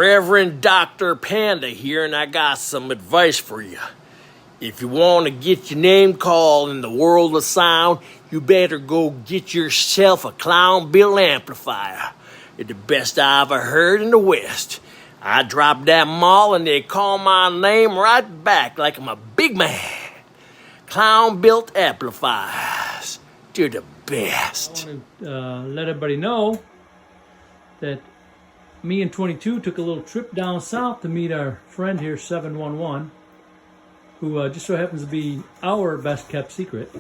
Reverend Dr. Panda here, and I got some advice for you. If you want to get your name called in the world of sound, you better go get yourself a Clown Bill amplifier. It's the best I've ever heard in the West. I drop that mall and they call my name right back like I'm a big man. Clown Built amplifiers. They're the best. I want to let everybody know that me and 22 took a little trip down south to meet our friend here, 711, who just so happens to be our best kept secret.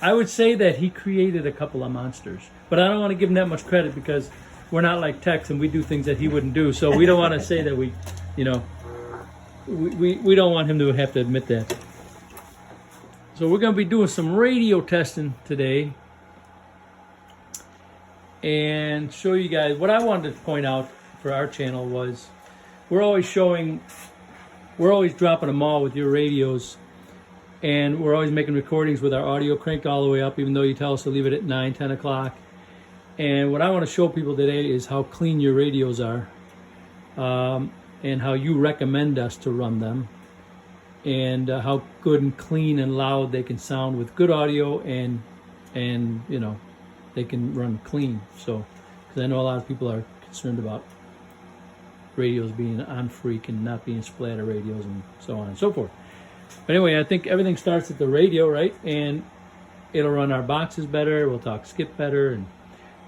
I would say that he created a couple of monsters, but I don't want to give him that much credit because we're not like Tex and we do things that he wouldn't do. So we don't want to say that we don't want him to have to admit that. So we're going to be doing some radio testing today and show you guys what I wanted to point out for our channel was we're always dropping them all with your radios, and we're always making recordings with our audio cranked all the way up, even though you tell us to leave it at 9, 10 o'clock. And what I want to show people today is how clean your radios are, and how you recommend us to run them, and how good and clean and loud they can sound with good audio, and they can run clean. So, because I know a lot of people are concerned about radios being on freak and not being splatter radios and so on and so forth. But anyway, I think everything starts at the radio, right? And it'll run our boxes better. We'll talk skip better, and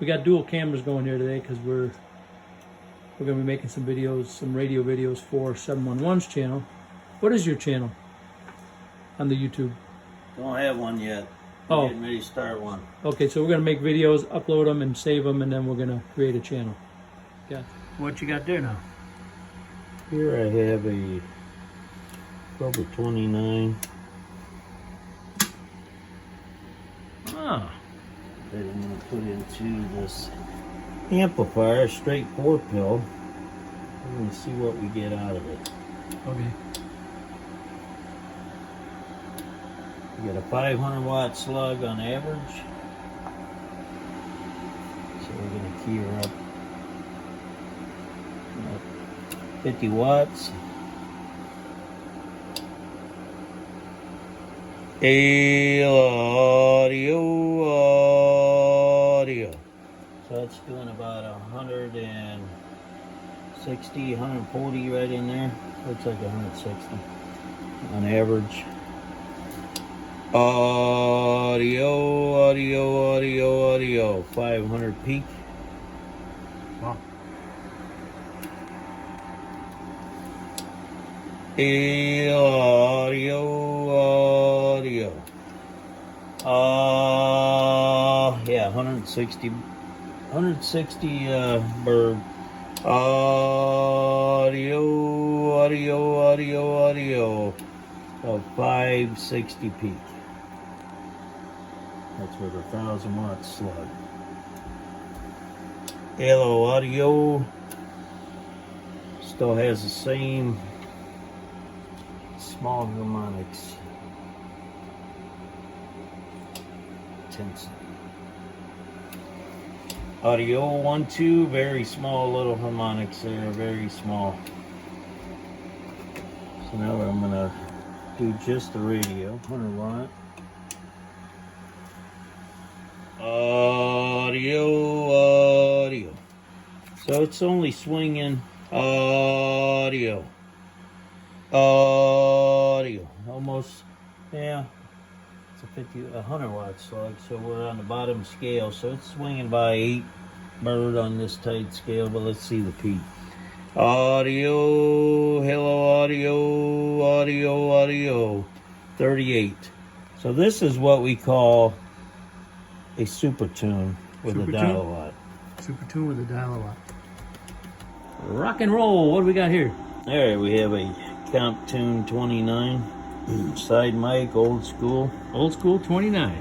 we got dual cameras going here today because we're going to be making some videos, some radio videos for 711's channel. What is your channel on the YouTube? Don't have one yet. Oh. Getting ready to start one. Okay, so we're going to make videos, upload them, and save them, and then we're going to create a channel. Yeah. What you got there now? Here I have a Cobra 29. Ah. That I'm going to put into this amplifier, straight 4-pill. We're going to see what we get out of it. Okay. We got a 500 watt slug on average. So we're going to key her up. 50 watts. Audio. So it's doing about 160, 140 right in there. Looks like 160 on average. Audio. 500 peak. Wow. Audio. Yeah, 160 bird. Audio. About 560 peak. That's with a 1,000 watt slug. Halo Audio still has the same small harmonics. Tense. Audio 1-2, very small little harmonics there, very small. So now I'm gonna do just the radio, 100 watt. Audio. So it's only swinging audio. Almost, yeah. It's a 100 watt slug, so we're on the bottom scale. So it's swinging by 8 bird on this tight scale, but let's see the peak. Audio, hello audio, 38. So this is what we call a super tune with a dial-a-watt. Super tune with a dial-a-watt. Rock and roll. What do we got here? All right, we have a Comp Tune 29 side mic, old school. Old school 29.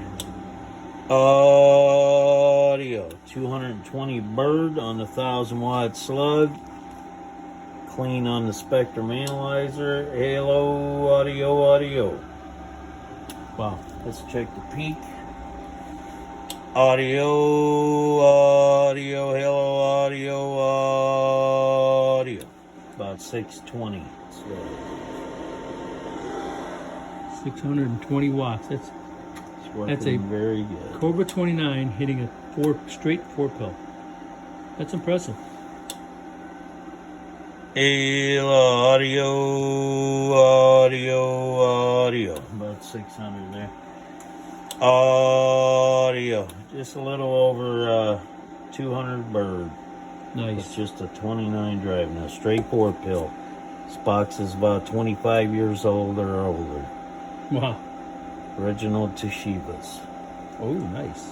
Audio, 220 bird on the 1,000 watt slug. Clean on the Spectrum analyzer. Halo audio. Wow, let's check the peak. Audio, hello, audio. About 620. So 620 watts. it's working That's a very good. Cobra 29 hitting a straight 4-pill. That's impressive. Hello, audio. About 600 there. Audio. Just a little over 200 bird. Nice. It's just a 29 drive now. Straight 4-pill. This box is about 25 years old or older. Wow. Original Toshibas. Oh, nice.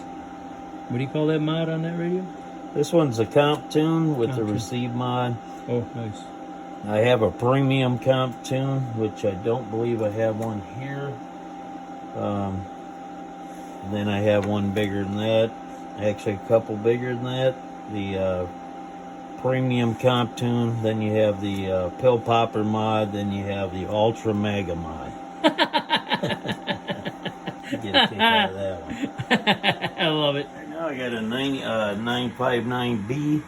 What do you call that mod on that radio? This one's a comp tune with the Comp tune. receive mod. Oh, nice. I have a premium comp tune, which I don't believe I have one here. And then I have one bigger than that. Actually, a couple bigger than that. The premium comp tune. Then you have the pill popper mod. Then you have the ultra mega mod. You get a kick out of that one. I love it. Right now I got a 959B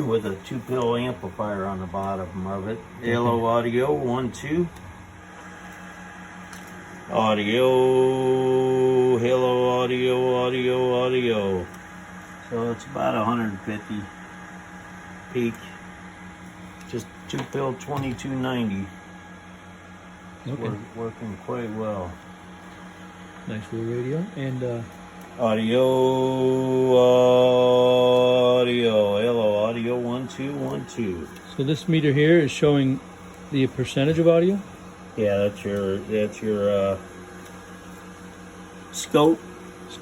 with a 2-pill amplifier on the bottom of it. Hello audio 1 2. Audio, hello audio. So it's about 150 peak. Just 2-pill 2290. Okay. Working quite well. Nice little radio. And Audio, hello, audio 1 2 1 2. so this meter here is showing the percentage of audio. Yeah, that's your scope.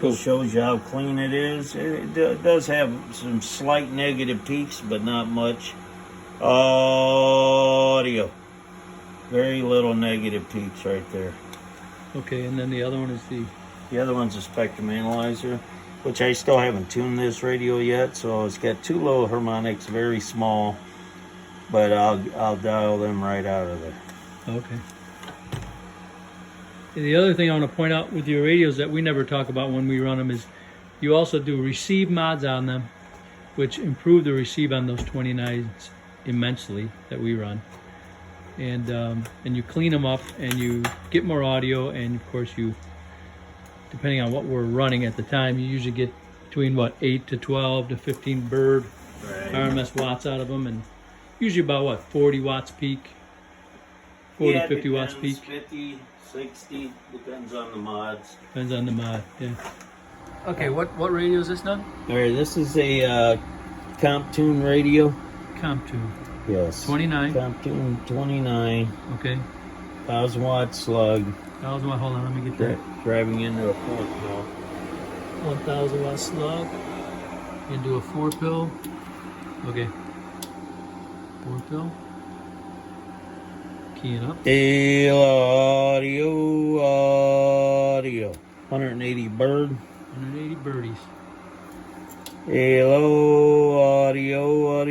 It shows you how clean it is. It does have some slight negative peaks, but not much. Audio, very little negative peaks right there. Okay, and then the other one is the The other one's a spectrum analyzer, which I still haven't tuned this radio yet, so it's got 2 low harmonics, very small, but I'll dial them right out of there. okay. The other thing I want to point out with your radios that we never talk about when we run them is you also do receive mods on them, which improve the receive on those 29s immensely that we run. And you clean them up and you get more audio, and of course you, depending on what we're running at the time, you usually get between 8 to 12 to 15 bird RMS watts out of them, and usually about 40 watts peak, 40 Yeah, 50 watts peak. 50, 60, depends on the mods. Depends on the mod, yeah. Okay, what radio is this now? All right, this is a comp tune radio. Comptune. Yes. 29. Comp tune 29, Okay. 1,000 watt slug. 1,000 watt. Hold on, let me get that. Driving into a 4-pill. 1,000 watt slug. Into a 4-pill. Okay. 4-pill. Keying up. Audio. 180 bird. 180 birdies. Hello, audio.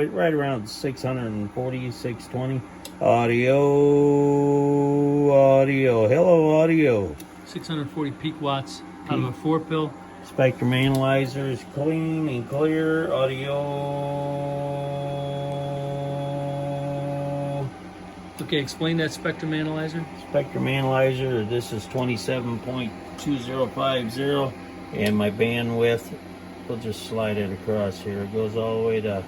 Right around 640, 620. Audio. Hello, audio. 640 peak watts out of a 4-pill. Spectrum analyzer is clean and clear. Audio. Okay, explain that spectrum analyzer. Spectrum analyzer. This is 27.2050, and my bandwidth. We'll just slide it across here. It goes all the way to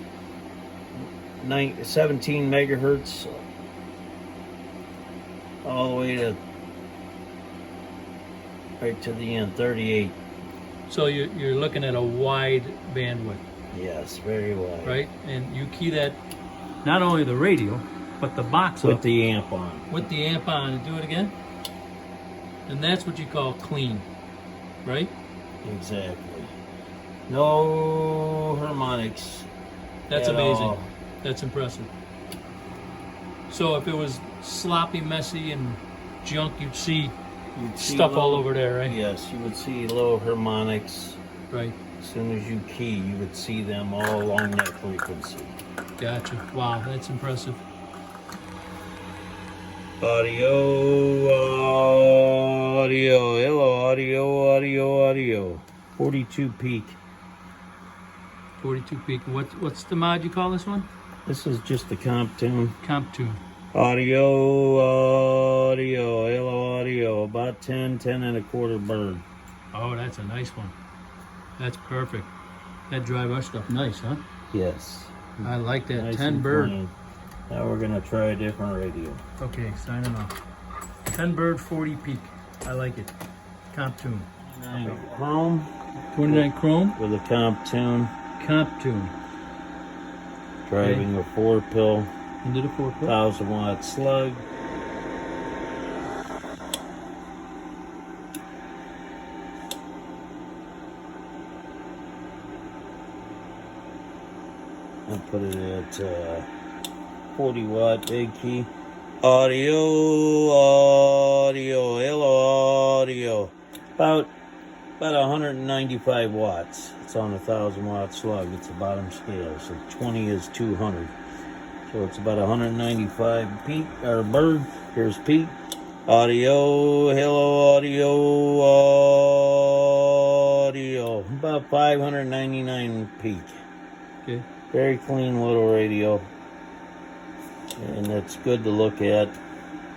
17 megahertz, all the way to right to the end, 38. So you're looking at a wide bandwidth, Yes, very wide. right? And you key that not only the radio, but the box With up the amp on. with the amp on. And do it again. And that's what you call clean, right? Exactly. No harmonics. That's at amazing. all. That's impressive. So if it was sloppy, messy, and junk, you'd see You'd see stuff all low- over there, right? Yes, you would see low harmonics. Right. As soon as you key, you would see them all along that frequency. Gotcha. Wow, that's impressive. Audio. 42 peak. 42 peak. What's the mod you call this one? This is just the comp tune. Comp tune. Audio, hello audio, about 10 and a quarter bird. Oh, that's a nice one. That's perfect. That drive our stuff nice, huh? Yes. I like that. Nice 10 and bird. clean. Now we're gonna try a different radio. Okay, signing off. 10 bird, 40 peak. I like it. Comp tune. Chrome 29 chrome. with a comp tune, Comp tune. driving a 4-pill, Into the 4-pill. 1,000-watt slug. I'll put it at 40-watt big key. Audio, hello audio. About 195 watts. It's on a 1,000-watt slug. It's the bottom scale, so 20 is 200. So it's about 195 peak or bird. Here's Pete. Audio, hello audio. About 599 peak. Okay. Very clean little radio, and it's good to look at.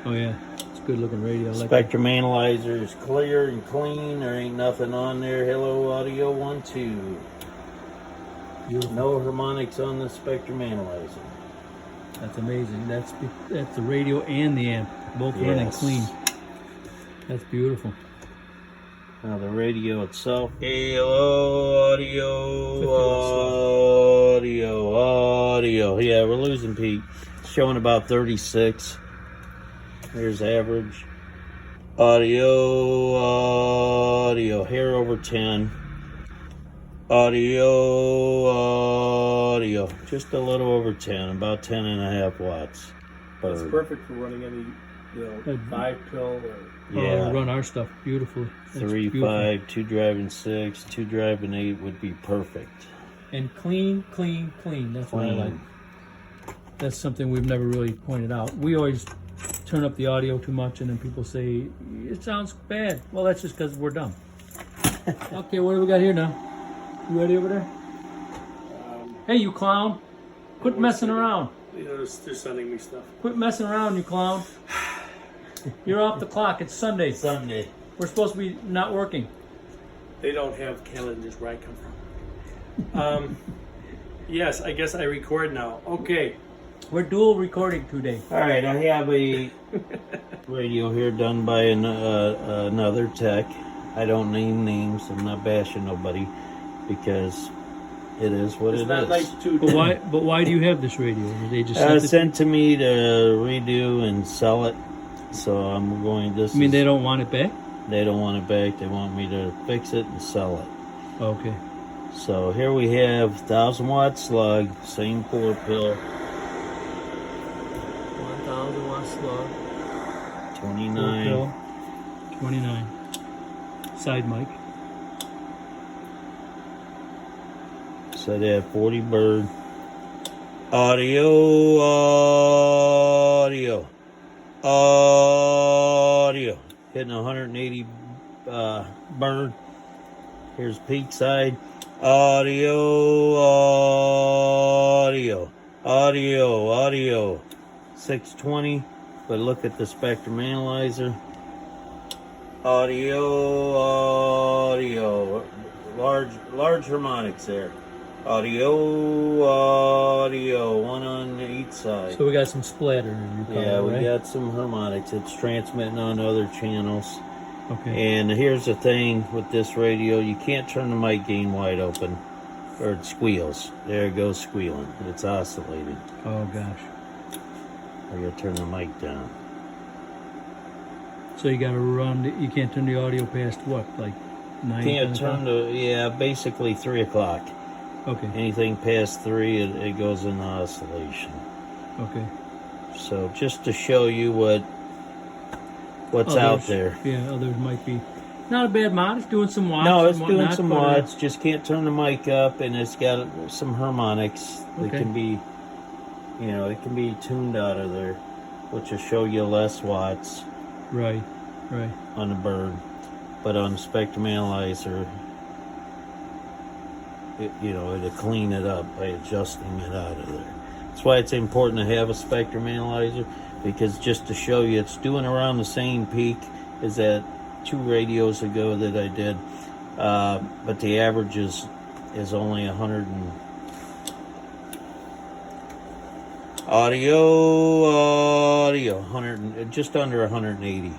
Oh yeah, it's a good looking radio. I like it. Spectrum analyzer is clear and clean. There ain't nothing on there. Hello audio 1 2. Beautiful. No harmonics on the spectrum analyzer. That's amazing. That's the radio and the amp both running Yes. clean. That's beautiful. Now the radio itself. Hello audio, audio. Yeah, we're losing peak. It's showing about 36. Here's average. Audio, hair over 10. Audio, just a little over 10, about 10 and a half watts. It's Bird. perfect for running any, Good. 5-pill or Yeah. Oh, run our stuff beautifully. That's 3, beautiful. 5, 2 driving 6, 2 driving 8 would be perfect. And clean. That's what I like. Clean. That's something we've never really pointed out. We always turn up the audio too much, and then people say it sounds bad. Well, that's just because we're dumb. Okay, what do we got here now? You ready over there? Hey, you clown! Quit messing around. they're sending me stuff. Quit messing around, you clown. You're off the clock. It's Sunday. Sunday. We're supposed to be not working. They don't have calendars where I come from. Yes, I guess I record now. Okay. We're dual recording today. All right, I have a radio here done by another tech. I don't name names. I'm not bashing nobody because it is what It's it not is. nice to. But why do you have this radio? They just sent it. Sent to me to redo and sell it. So I'm going. This. I mean, is- they don't want it back. They don't want it back. They want me to fix it and sell it. Okay. So here we have 1,000-watt slug, same 4-pill, 1,000 watt slug. 29. 29. Side mic. Set at 40 bird. Audio. Hitting 180 bird. Here's peak side. Audio. 620. But look at the spectrum analyzer. Audio. Large harmonics there. Audio, one on each side. So we got some splatter. You call Yeah, it, we right? got some harmonics. It's transmitting on other channels. Okay. And here's the thing with this radio, you can't turn the mic gain wide open or it squeals. There it goes squealing. It's oscillating. Oh gosh. I gotta turn the mic down. So you got to run. You can't turn the audio past what, like 9? Can't 10 turn o'clock? basically 3 o'clock. Okay. Anything past 3, it goes into oscillation. Okay. So just to show you what's out Others- there. Yeah, others might be. Not a bad mod. It's doing some watts. No, it's and doing whatnot, some but, watts. Just can't turn the mic up, and it's got some harmonics that Okay. can be, it can be tuned out of there, which will show you less watts Right. on the bird. But on the spectrum analyzer, it'll clean it up by adjusting it out of there. That's why it's important to have a spectrum analyzer, because just to show you, it's doing around the same peak as that 2 radios ago that I did, but the average is only 100 and audio 100 and, just under 180.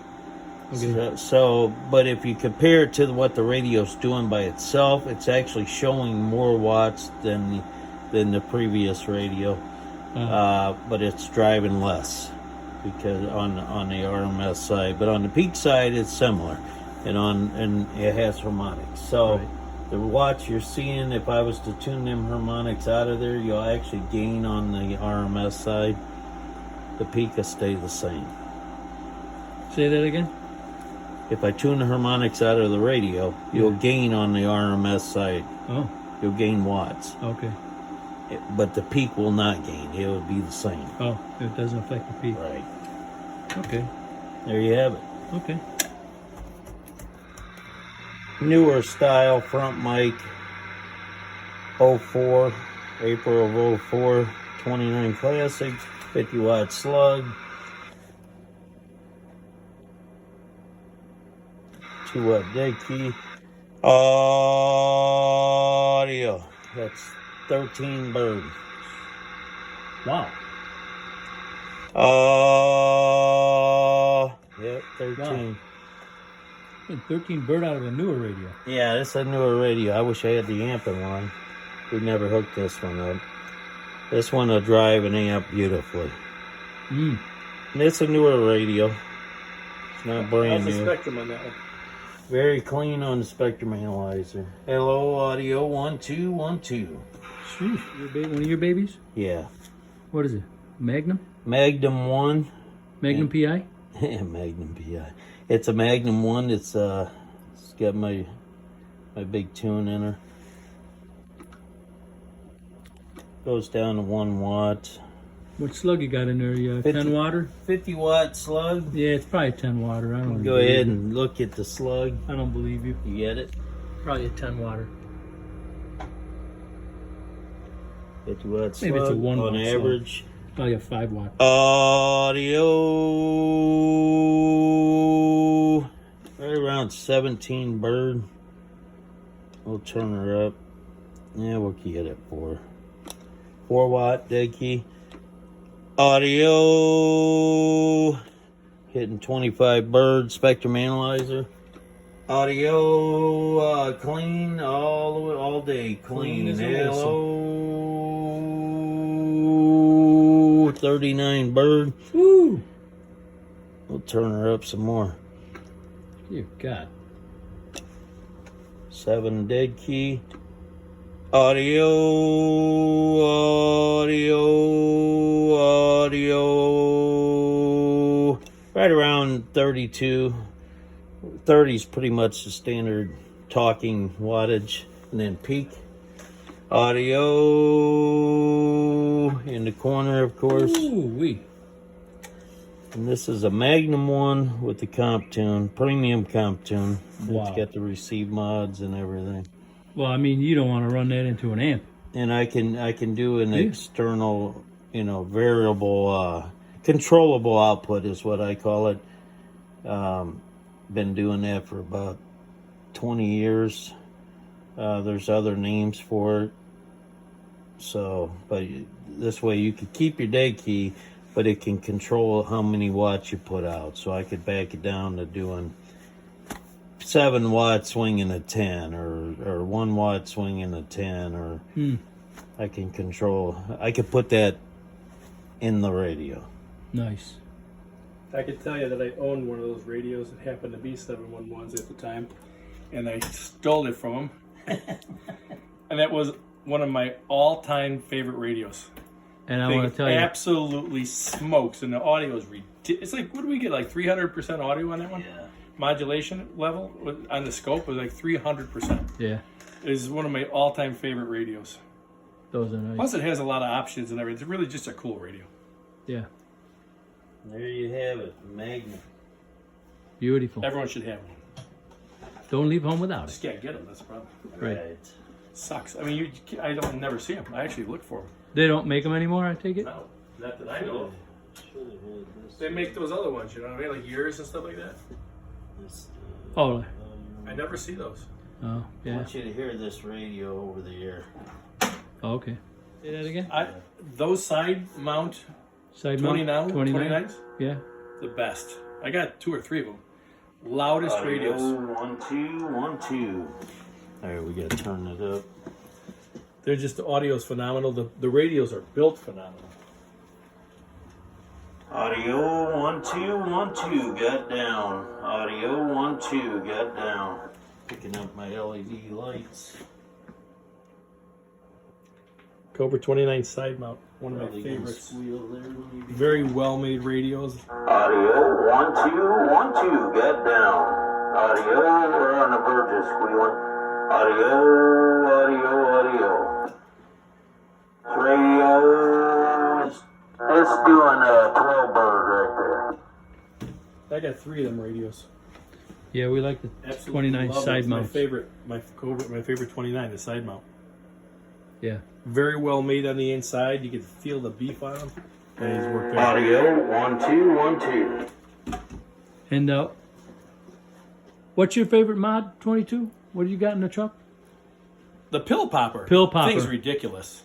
Okay. So, but if you compare it to what the radio's doing by itself, it's actually showing more watts than the previous radio, but it's driving less because on the RMS side. But on the peak side, it's similar, and it has harmonics. So Right. the watts you're seeing, if I was to tune them harmonics out of there, you'll actually gain on the RMS side. The peak will stay the same. Say that again. If I tune the harmonics out of the radio, you'll gain on the RMS side. Oh, You'll gain watts. okay. But the peak will not gain. It will be the same. Oh, it doesn't affect the peak. Right. Okay. There you have it. Okay. Newer style front mic. 04. April of 04. 29 Classic. 50 watt slug. 2 watt dead key. Audio. That's 13 bird. Wow. Yep, 13. Wow. 13 bird out of a newer radio. Yeah, this is a newer radio. I wish I had the amping one. We never hooked this one up. This one will drive an amp beautifully. Mm. And it's a newer radio. It's not brand How's the new. spectrum on that one? Very clean on the spectrum analyzer. Hello, audio 1212. Sheesh. One of your babies? Yeah. What is it? Magnum? Magnum 1. Magnum PI? Magnum PI. It's a Magnum 1. It's got my big tune in her. Goes down to 1 watt. What slug you got in there? 50. 10 water? 50 watt slug. Yeah, it's probably 10 water. I don't Go believe ahead you. and look at the slug. I don't believe you. You get it? Probably a 10 water. 50 watt slug. Maybe it's a 1 on watt slug. average. Probably a 5 watt. Audio. Right around 17 bird. We'll turn her up. Yeah, we'll get it for 4 watt dead key. Audio. Hitting 25 bird spectrum analyzer. Audio clean all day. Clean. Clean as a Hello. 39 bird. Woo! We'll turn her up some more. Dear God. 7 dead key. Audio. Right around 32. 30 is pretty much the standard talking wattage. And then peak. Audio in the corner, of course. Ooh, wee. And this is a Magnum 1 with the comp tune, premium comp tune. Wow. It's got the receive mods and everything. Well, I mean, you don't want to run that into an amp. And I can do an Yeah. external, variable, controllable output is what I call it. Been doing that for about 20 years. There's other names for it. So, but this way you could keep your dead key, but it can control how many watts you put out. So I could back it down to doing 7 watt swinging a 10 or 1 watt swinging a 10 or I can put that in the radio. Nice. I could tell you that I owned one of those radios that happened to be 711s at the time, and I stole it from him. And that was one of my all-time favorite radios. And I Thing want to tell you, absolutely smokes, and the audio is ridiculous. It's like, what do we get, like 300% audio on that one? Yeah. Modulation level on the scope was like 300%. yeah, It is one of my all-time favorite radios. those are nice. Plus, it has a lot of options and everything. It's really just a cool radio. Yeah, There you have it, Magnum. beautiful. Everyone should have one. Don't leave home without it. Just can't get them. That's the problem. Right. sucks. I mean, I don't never see them. I actually look for them. They don't make them anymore, I take it? No, not that I know of. They make those other ones, you know what I mean? Like Yours and stuff like that. Oh, I never see those. oh, I yeah. want you to hear this radio over the air. Oh, okay. Say that again? Those side mount Side mount? 29s, Yeah. the best. I got 2 or 3 of them. Loudest radios. 1, 2, 1, 2. All right, we gotta turn it up. They're just, the audio's phenomenal. The radios are built phenomenal. Audio 1, 2, 1, 2. Got down. Audio 1, 2. Got down. Picking up my LED lights. Cobra 29 side mount, one of my Probably gonna favorites. squeal there, maybe. Very well made radios. Audio 1, 2, 1, 2. Got down. Audio, we're on the verge of squealing. Audio. Radio. It's doing a 12 bird right there. I got 3 of them radios. Yeah, we like the Absolutely 29 love it. side It's mounts. My favorite, my favorite 29, the side mount. Yeah. Very well made on the inside. You can feel the beef on them. And he's worked out. Audio 1, 2, 1, 2. And what's your favorite mod, 22? What do you got in the truck? The pill popper. Pill popper. Thing's ridiculous.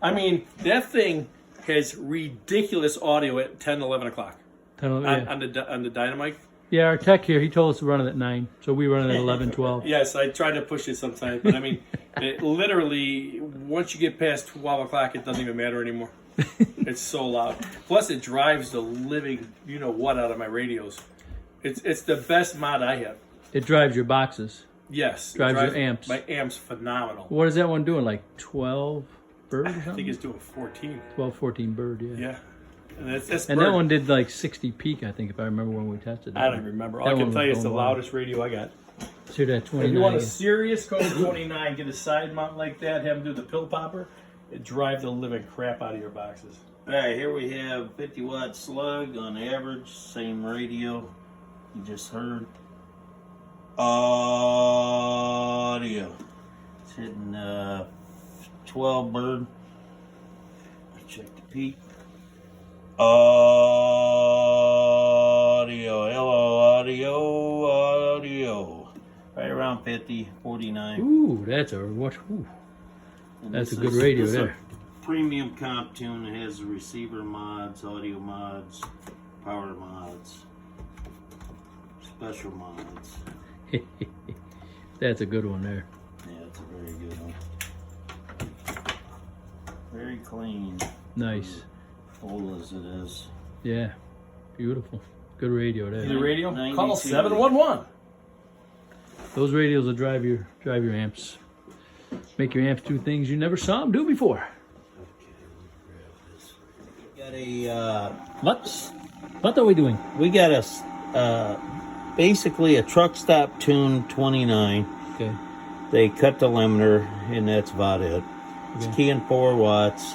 I mean, that thing has ridiculous audio at 10, 11 o'clock. 10, 11, yeah. On the Dynamite. Yeah, our tech here, he told us to run it at 9. So we run it at 11, 12. Yes, I try to push it sometimes, but I mean, it literally, once you get past 12 o'clock, it doesn't even matter anymore. It's so loud. Plus, it drives the living, you know what, out of my radios. It's the best mod I have. It drives your boxes. Yes. it Drives your amps. My amp's phenomenal. What is that one doing? Like 12 bird or I think something? it's doing 14. 12, 14 bird, yeah. Yeah. And that's And that one did like 60 peak, I think, if I remember when we tested it. I don't remember. All That I can one tell you was it's the going wild. loudest radio I got. So that 29. If you want a serious Cobra 29, get a side mount like that, have them do the pill popper, it drive the living crap out of your boxes. All right, here we have 50 watt slug on average, same radio you just heard. Audio. It's hitting 12 bird. Let's check the peak. Audio. Hello, audio. Right around 50, 49. Ooh, that's a what? Ooh. And That's this a good is- radio this is a there. Premium comp tune. It has receiver mods, audio mods, power mods, special mods. That's a good one there. Yeah, it's a very good one. Very clean, Nice. full as it is. Yeah. Beautiful. Good radio Need a there. radio? 92. Call 711. Those radios will drive your amps. Make your amps do things you never saw them do before. Got a What are we doing? we got a basically a truck stop tune 29. Okay. They cut the limiter, and that's about it. It's Okay. keying 4 watts.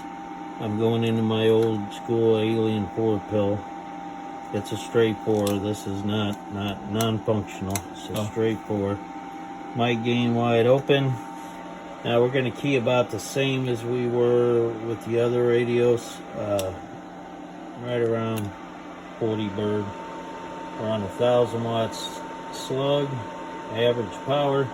I'm going into my old school Alien 4 pill. It's a straight 4. This is not non-functional. It's a Oh. straight 4. Mic gain wide open. Now we're going to key about the same as we were with the other radios. Right around 40 bird. We're on 1,000 watts slug. Average power.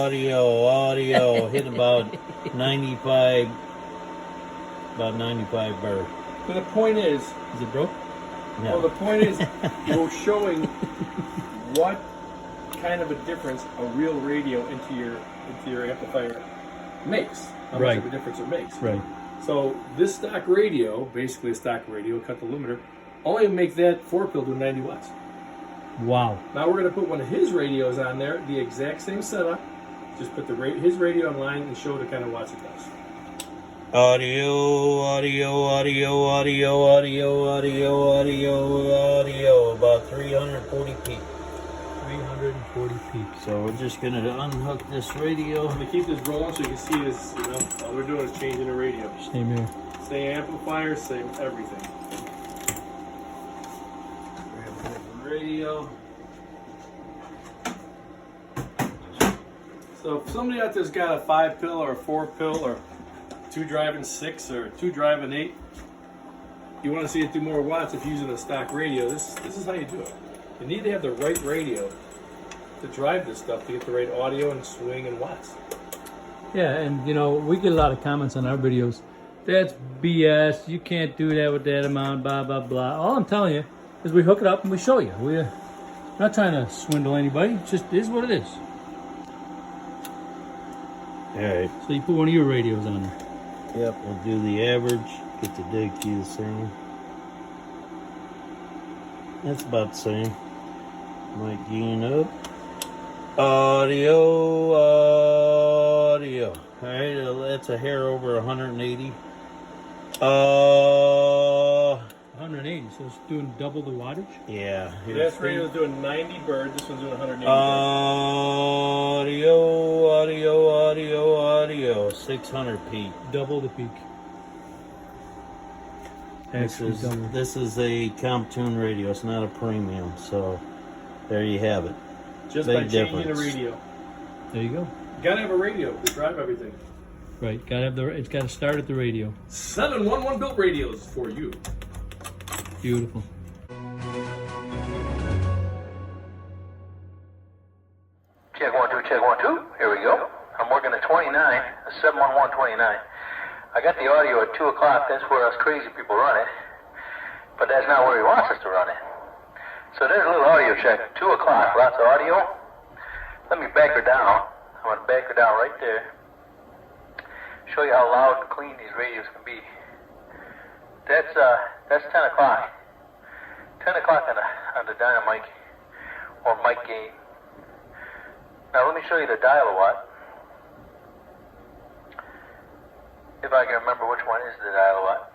Audio. Hit about 95 bird. But the point is, Is it broke? well, the point is, you're showing what kind of a difference a real radio into your amplifier makes. How Right. much of a difference it makes. Right. So this stock radio, basically a stock radio, cut the limiter, only make that 4 pill do 90 watts. Wow. Now we're going to put one of his radios on there, the exact same setup. Just put his radio online and show the kind of watts it does. Audio. About 340 peak. 340 peak. So we're just gonna unhook this radio. I'm going to keep this rolling so you can see this. You know, all we're doing is changing the radio. Same here. Same amplifier, same everything. Grab a different radio. So So if somebody out there's got a 5-pill or a 4-pill or 2 driving 6 or 2 driving 8, you want to see it do more watts if you're using a stock radio, this is how you do it. You need to have the right radio to drive this stuff to get the right audio and swing and watts. Yeah, and you know, we get a lot of comments on our videos. That's BS. You can't do that with that amount, blah, blah, blah. All I'm telling you is we hook it up and we show you. We're not trying to swindle anybody. It just is what it is. Alright. So you put one of your radios on there. Yep, we'll do the average, get the dig key the same. That's about the same. Might gain up. Audio. Alright, that's a hair over 180. 180, so it's doing double the wattage? Yeah. This radio's doing 90 bird, this one's doing 180 Audio, 600 peak. Double the peak. This is a Comptune radio. It's not a premium, so there you have it. Just Big by changing difference. the radio. There you go. You gotta have a radio to drive everything. Right, it's got to start at the radio. 711 built radios for you. Beautiful. Check 1 2, check 1 2. Here we go. I'm working at 29, 711 29. I got the audio at 2 o'clock. That's where us crazy people run it. But that's not where he wants us to run it. So there's a little audio check. 2 o'clock. Lots of audio. Let me back her down. I'm going to back her down right there. Show you how loud and clean these radios can be. That's 10 o'clock. 10 o'clock on the Dynamic or mic gain. Now let me show you the dial-a-watt. If I can remember which one is the dial-a-watt.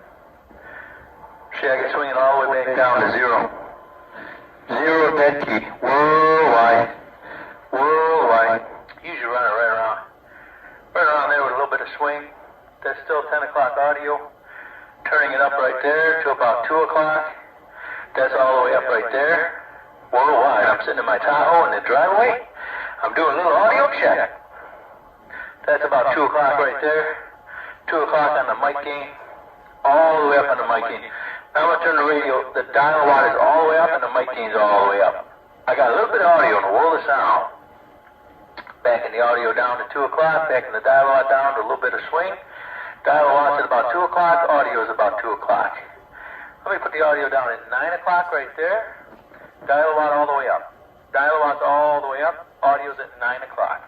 See, I can swing it all the way back down to 0. 0 dead key. Worldwide. Worldwide. Usually run it right around. Right around there with a little bit of swing. That's still 10 o'clock audio. Turning it up right there to about 2 o'clock. That's all the way up right there. Worldwide. I'm sitting in my Tahoe in the driveway. I'm doing a little audio check. That's about 2 o'clock right there. 2 o'clock on the mic gain. All the way up on the mic gain. Now I'm going to turn the radio. The dial watt is all the way up and the mic gain's all the way up. I got a little bit of audio in the world of sound. Backing the audio down to 2 o'clock. Backing the dial watt down to a little bit of swing. Dial watt's at about 2 o'clock. Audio is about 2 o'clock. Let me put the audio down at 9 o'clock right there. Dial watt all the way up. Dial watt's all the way up. Audio's at 9 o'clock.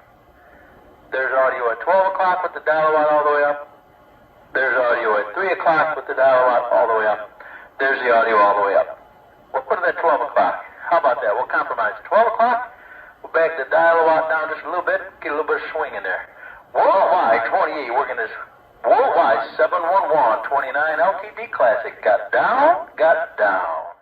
There's audio at 12 o'clock with the dial watt all the way up. There's audio at 3 o'clock with the dial watt all the way up. There's the audio all the way up. We'll put it at 12 o'clock. How about that? We'll compromise. 12 o'clock, we'll back the dial watt down just a little bit, get a little bit of swing in there. Worldwide 28, working this worldwide 711 29 LTD Classic. Got down, got down.